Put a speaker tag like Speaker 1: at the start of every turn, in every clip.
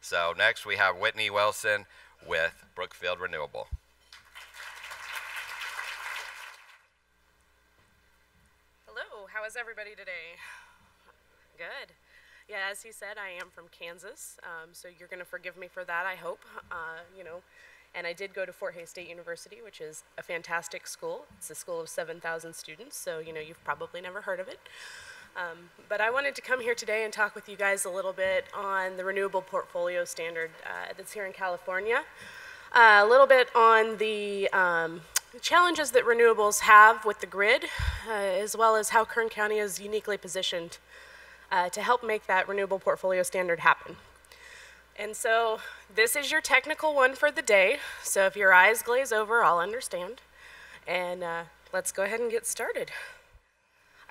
Speaker 1: So next we have Whitney Wilson with Brookfield Renewable.
Speaker 2: Hello, how is everybody today? Good. Yeah, as he said, I am from Kansas, so you're going to forgive me for that, I hope. And I did go to Fort Hays State University, which is a fantastic school. It's a school of 7,000 students, so you've probably never heard of it. But I wanted to come here today and talk with you guys a little bit on the Renewable Portfolio Standard that's here in California. A little bit on the challenges that renewables have with the grid, as well as how Kern County is uniquely positioned to help make that Renewable Portfolio Standard happen. And so this is your technical one for the day. So if your eyes glaze over, I'll understand. And let's go ahead and get started.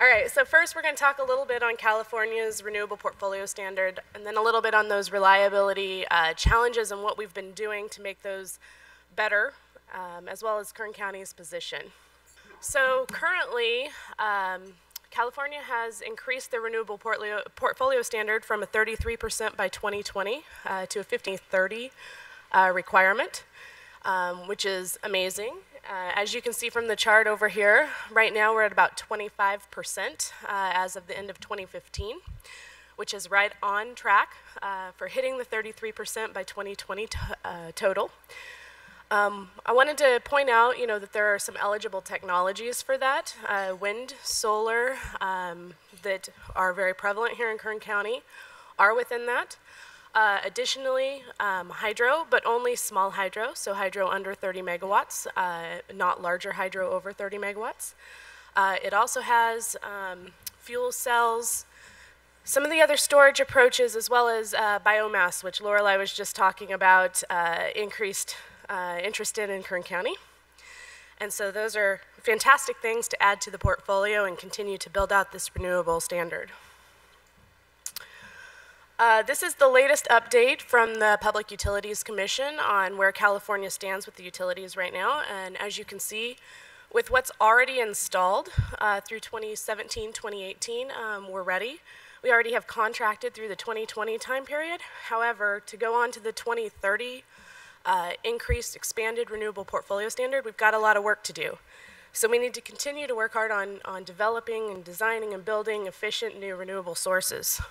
Speaker 2: All right, so first we're going to talk a little bit on California's Renewable Portfolio Standard, and then a little bit on those reliability challenges and what we've been doing to make those better, as well as Kern County's position. So currently, California has increased the Renewable Portfolio Standard from a 33% by 2020 to a 50-30 requirement, which is amazing. As you can see from the chart over here, right now we're at about 25% as of the end of 2015, which is right on track for hitting the 33% by 2020 total. I wanted to point out, that there are some eligible technologies for that. Wind, solar, that are very prevalent here in Kern County are within that. Additionally, hydro, but only small hydro, so hydro under 30 megawatts, not larger hydro over 30 megawatts. It also has fuel cells, some of the other storage approaches, as well as biomass, which Lorelei was just talking about, increased interest in Kern County. And so those are fantastic things to add to the portfolio and continue to build out this renewable standard. This is the latest update from the Public Utilities Commission on where California stands with the utilities right now. And as you can see, with what's already installed through 2017, 2018, we're ready. We already have contracted through the 2020 time period. However, to go on to the 2030 increased, expanded renewable portfolio standard, we've got a lot of work to do. So we need to continue to work hard on developing and designing and building efficient new renewable sources.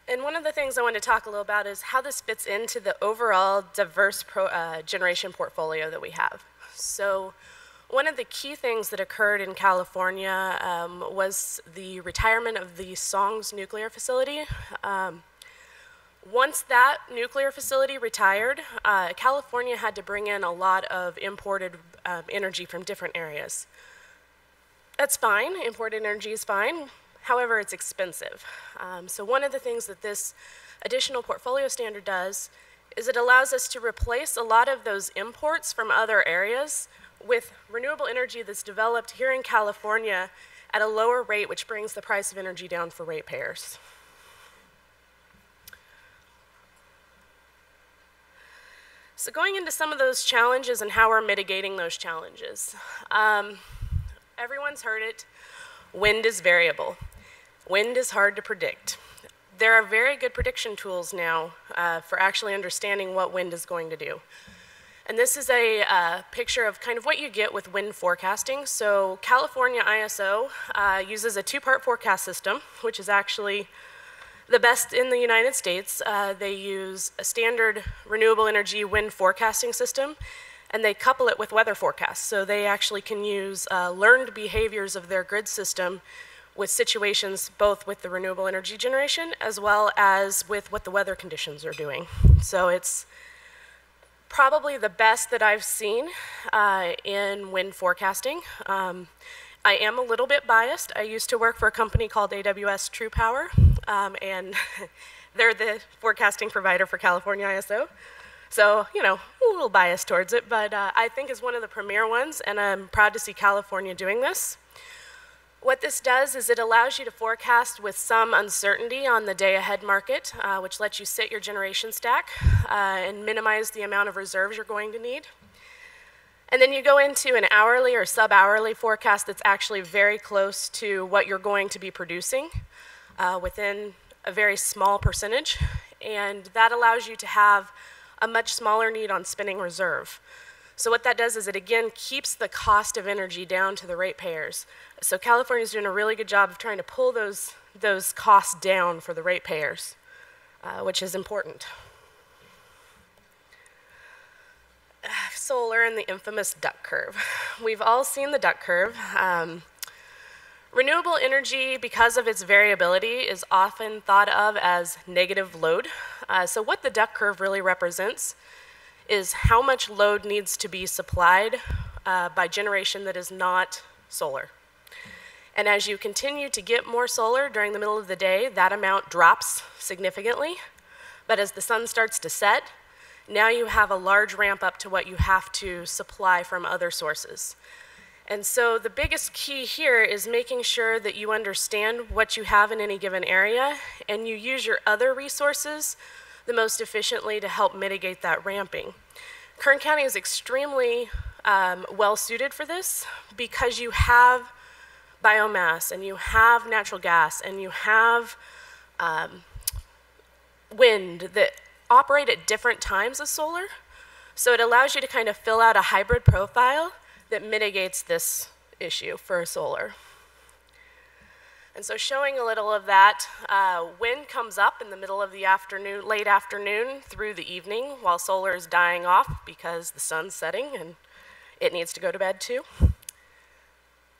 Speaker 2: And one of the things I want to talk a little about is how this fits into the overall diverse generation portfolio that we have. So one of the key things that occurred in California was the retirement of the Songs nuclear facility. Once that nuclear facility retired, California had to bring in a lot of imported energy from different areas. That's fine, imported energy is fine. However, it's expensive. So one of the things that this additional portfolio standard does is it allows us to replace a lot of those imports from other areas with renewable energy that's developed here in California at a lower rate, which brings the price of energy down for ratepayers. So going into some of those challenges and how we're mitigating those challenges. Everyone's heard it, wind is variable. Wind is hard to predict. There are very good prediction tools now for actually understanding what wind is going to do. And this is a picture of kind of what you get with wind forecasting. So California ISO uses a two-part forecast system, which is actually the best in the United States. They use a standard renewable energy wind forecasting system, and they couple it with weather forecasts. So they actually can use learned behaviors of their grid system with situations both with the renewable energy generation as well as with what the weather conditions are doing. So it's probably the best that I've seen in wind forecasting. I am a little bit biased. I used to work for a company called AWS True Power, and they're the forecasting provider for California ISO. So, a little biased towards it, but I think is one of the premier ones, and I'm proud to see California doing this. What this does is it allows you to forecast with some uncertainty on the day-ahead market, which lets you sit your generation stack and minimize the amount of reserves you're going to need. And then you go into an hourly or sub-hourly forecast that's actually very close to what you're going to be producing within a very small percentage, and that allows you to have a much smaller need on spinning reserve. So what that does is it again keeps the cost of energy down to the ratepayers. So California's doing a really good job of trying to pull those costs down for the ratepayers, which is important. Solar and the infamous duck curve. We've all seen the duck curve. Renewable energy, because of its variability, is often thought of as negative load. So what the duck curve really represents is how much load needs to be supplied by generation that is not solar. And as you continue to get more solar during the middle of the day, that amount drops significantly. But as the sun starts to set, now you have a large ramp up to what you have to supply from other sources. And so the biggest key here is making sure that you understand what you have in any given area and you use your other resources the most efficiently to help mitigate that ramping. Kern County is extremely well suited for this because you have biomass and you have natural gas and you have wind that operate at different times as solar. So it allows you to kind of fill out a hybrid profile that mitigates this issue for solar. And so showing a little of that, wind comes up in the middle of the afternoon, late afternoon through the evening while solar is dying off because the sun's setting and it needs to go to bed too.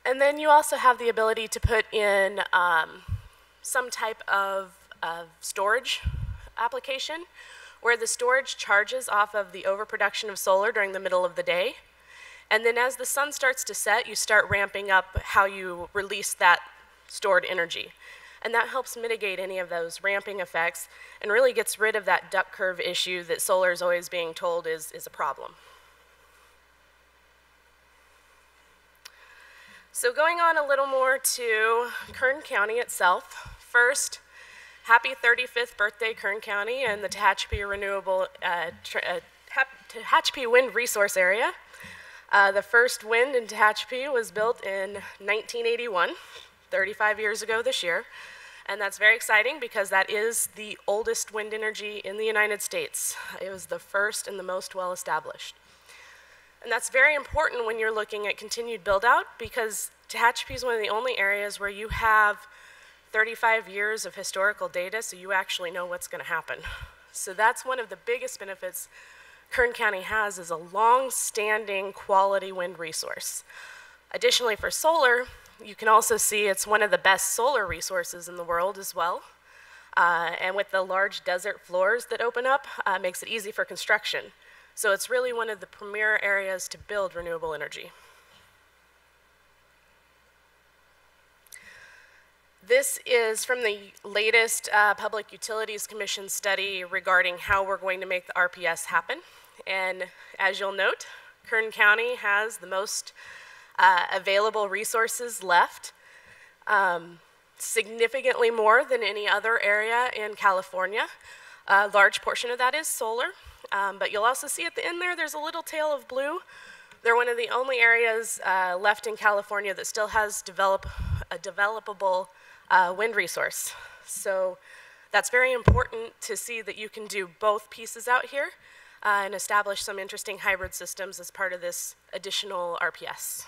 Speaker 2: And then you also have the ability to put in some type of storage application where the storage charges off of the overproduction of solar during the middle of the day. And then as the sun starts to set, you start ramping up how you release that stored energy. And that helps mitigate any of those ramping effects and really gets rid of that duck curve issue that solar is always being told is a problem. So going on a little more to Kern County itself. First, happy 35th birthday, Kern County and the Tehachapi Renewable, Tehachapi Wind Resource Area. The first wind in Tehachapi was built in 1981, 35 years ago this year. And that's very exciting because that is the oldest wind energy in the United States. It was the first and the most well established. And that's very important when you're looking at continued build out because Tehachapi is one of the only areas where you have 35 years of historical data, so you actually know what's going to happen. So that's one of the biggest benefits Kern County has is a long-standing quality wind resource. Additionally, for solar, you can also see it's one of the best solar resources in the world as well. And with the large desert floors that open up, makes it easy for construction. So it's really one of the premier areas to build renewable energy. This is from the latest Public Utilities Commission study regarding how we're going to make the RPS happen. And as you'll note, Kern County has the most available resources left, significantly more than any other area in California. A large portion of that is solar, but you'll also see at the end there's a little tail of blue. They're one of the only areas left in California that still has a developable wind resource. So that's very important to see that you can do both pieces out here and establish some interesting hybrid systems as part of this additional RPS.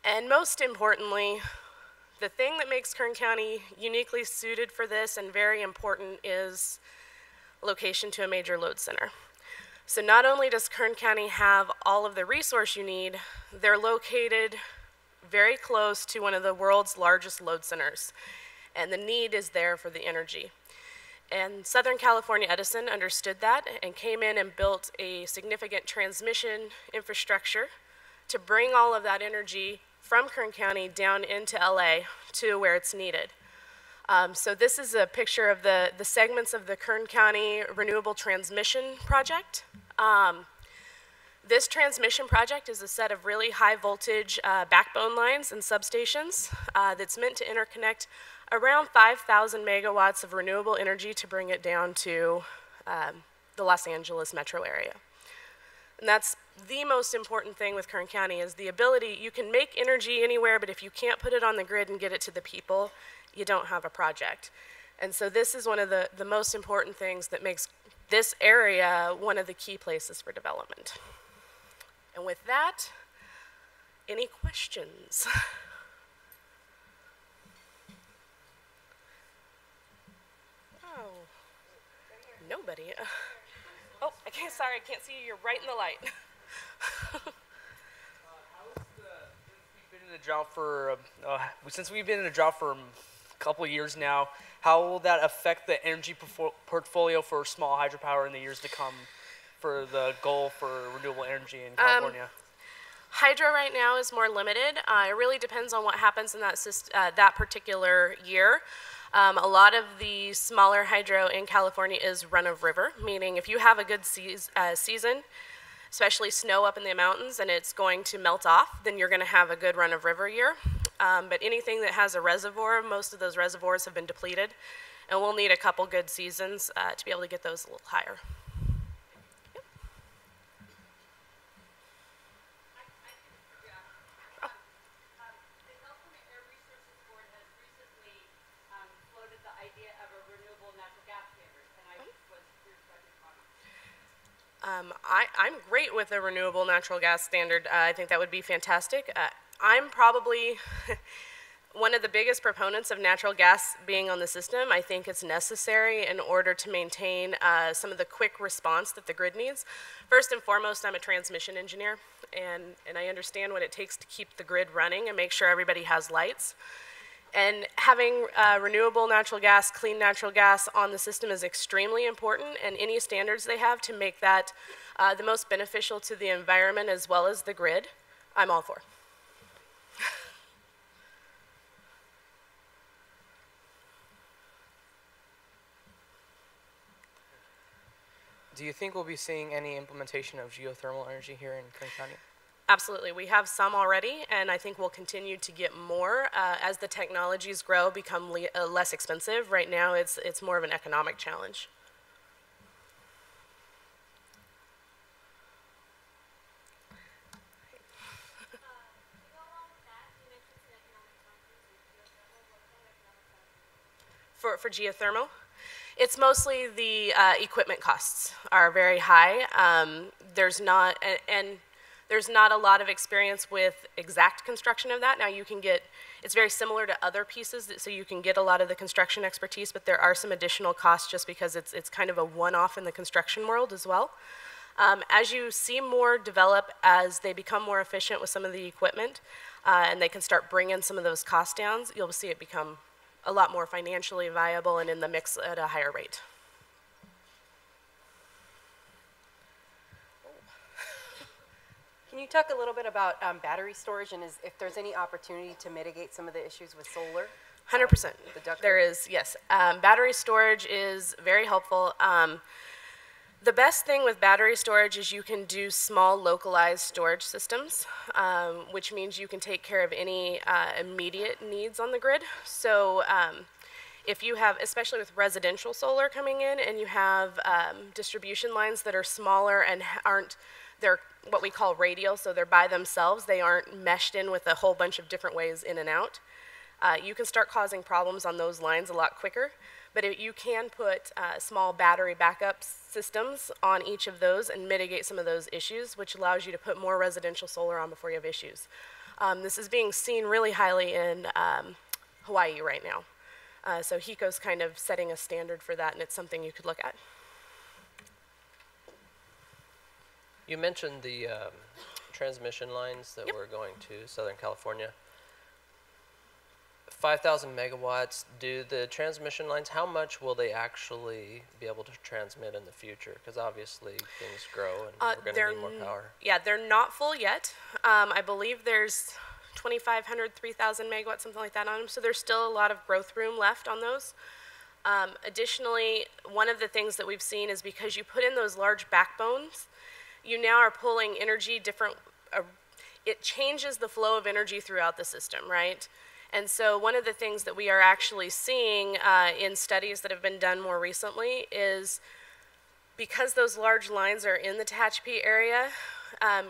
Speaker 2: And most importantly, the thing that makes Kern County uniquely suited for this and very important is location to a major load center. So not only does Kern County have all of the resource you need, they're located very close to one of the world's largest load centers. And the need is there for the energy. And Southern California Edison understood that and came in and built a significant transmission infrastructure to bring all of that energy from Kern County down into LA to where it's needed. So this is a picture of the segments of the Kern County Renewable Transmission Project. This transmission project is a set of really high voltage backbone lines and substations that's meant to interconnect around 5,000 megawatts of renewable energy to bring it down to the Los Angeles metro area. And that's the most important thing with Kern County is the ability, you can make energy anywhere, but if you can't put it on the grid and get it to the people, you don't have a project. And so this is one of the most important things that makes this area one of the key places for development. And with that, any questions? Oh, nobody. Oh, sorry, I can't see you. You're right in the light.
Speaker 3: Since we've been in a drought for a couple of years now, how will that affect the energy portfolio for small hydropower in the years to come for the goal for renewable energy in California?
Speaker 2: Hydro right now is more limited. It really depends on what happens in that particular year. A lot of the smaller hydro in California is run-of-river, meaning if you have a good season, especially snow up in the mountains, and it's going to melt off, then you're going to have a good run-of-river year. But anything that has a reservoir, most of those reservoirs have been depleted, and we'll need a couple good seasons to be able to get those a little higher. I'm great with a renewable natural gas standard. I think that would be fantastic. I'm probably one of the biggest proponents of natural gas being on the system. I think it's necessary in order to maintain some of the quick response that the grid needs. First and foremost, I'm a transmission engineer, and I understand what it takes to keep the grid running and make sure everybody has lights. And having renewable natural gas, clean natural gas on the system is extremely important, and any standards they have to make that the most beneficial to the environment as well as the grid, I'm all for.
Speaker 4: Do you think we'll be seeing any implementation of geothermal energy here in Kern County?
Speaker 2: Absolutely. We have some already, and I think we'll continue to get more as the technologies grow, become less expensive. Right now, it's more of an economic challenge. For geothermal? It's mostly the equipment costs are very high. There's not a lot of experience with exact construction of that. Now you can get, it's very similar to other pieces, so you can get a lot of the construction expertise, but there are some additional costs just because it's kind of a one-off in the construction world as well. As you see more develop, as they become more efficient with some of the equipment, and they can start bringing some of those costs down, you'll see it become a lot more financially viable and in the mix at a higher rate.
Speaker 5: Can you talk a little bit about battery storage and if there's any opportunity to mitigate some of the issues with solar?
Speaker 2: 100%. There is, yes. Battery storage is very helpful. The best thing with battery storage is you can do small localized storage systems, which means you can take care of any immediate needs on the grid. So if you have, especially with residential solar coming in, and you have distribution lines that are smaller and they're what we call radial, so they're by themselves, they aren't meshed in with a whole bunch of different ways in and out. You can start causing problems on those lines a lot quicker. But you can put small battery backup systems on each of those and mitigate some of those issues, which allows you to put more residential solar on before you have issues. This is being seen really highly in Hawaii right now. So HECO's kind of setting a standard for that, and it's something you could look at.
Speaker 6: You mentioned the transmission lines that were going to Southern California. 5,000 megawatts, do the transmission lines, how much will they actually be able to transmit in the future? Because obviously things grow and we're going to need more power.
Speaker 2: Yeah, they're not full yet. I believe there's 2,500, 3,000 megawatts, something like that on them. So there's still a lot of growth room left on those. Additionally, one of the things that we've seen is because you put in those large backbones, you now are pulling energy different, it changes the flow of energy throughout the system, right? And so one of the things that we are actually seeing in studies that have been done more recently is because those large lines are in the Tehachapi area,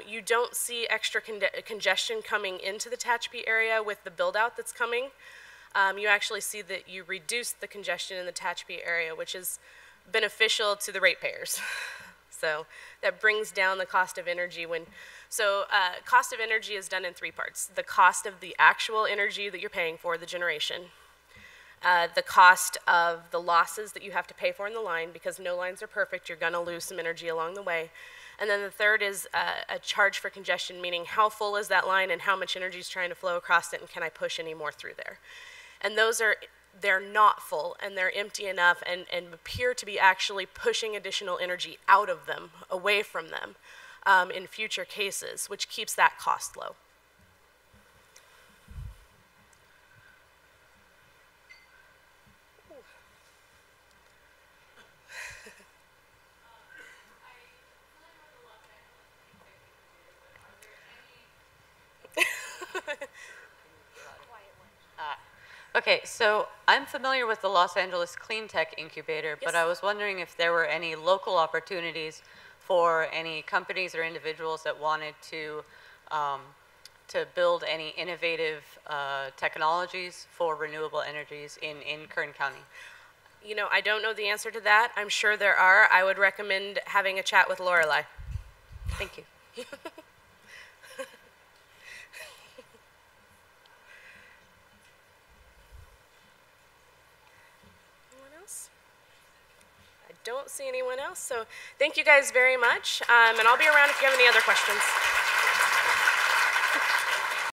Speaker 2: you don't see extra congestion coming into the Tehachapi area with the build-out that's coming. You actually see that you reduce the congestion in the Tehachapi area, which is beneficial to the ratepayers. So that brings down the cost of energy. Cost of energy is done in three parts. The cost of the actual energy that you're paying for, the generation. The cost of the losses that you have to pay for in the line, because no lines are perfect, you're gonna lose some energy along the way. And then the third is a charge for congestion, meaning how full is that line and how much energy is trying to flow across it, and can I push any more through there? And they're not full and they're empty enough and appear to be actually pushing additional energy out of them, away from them in future cases, which keeps that cost low.
Speaker 7: Okay, so I'm familiar with the Los Angeles Clean Tech Incubator, but I was wondering if there were any local opportunities for any companies or individuals that wanted to build any innovative technologies for renewable energies in Kern County.
Speaker 2: You know, I don't know the answer to that. I'm sure there are. I would recommend having a chat with Lorelei.
Speaker 7: Thank you.
Speaker 2: Don't see anyone else, so thank you guys very much, and I'll be around if you have any other questions.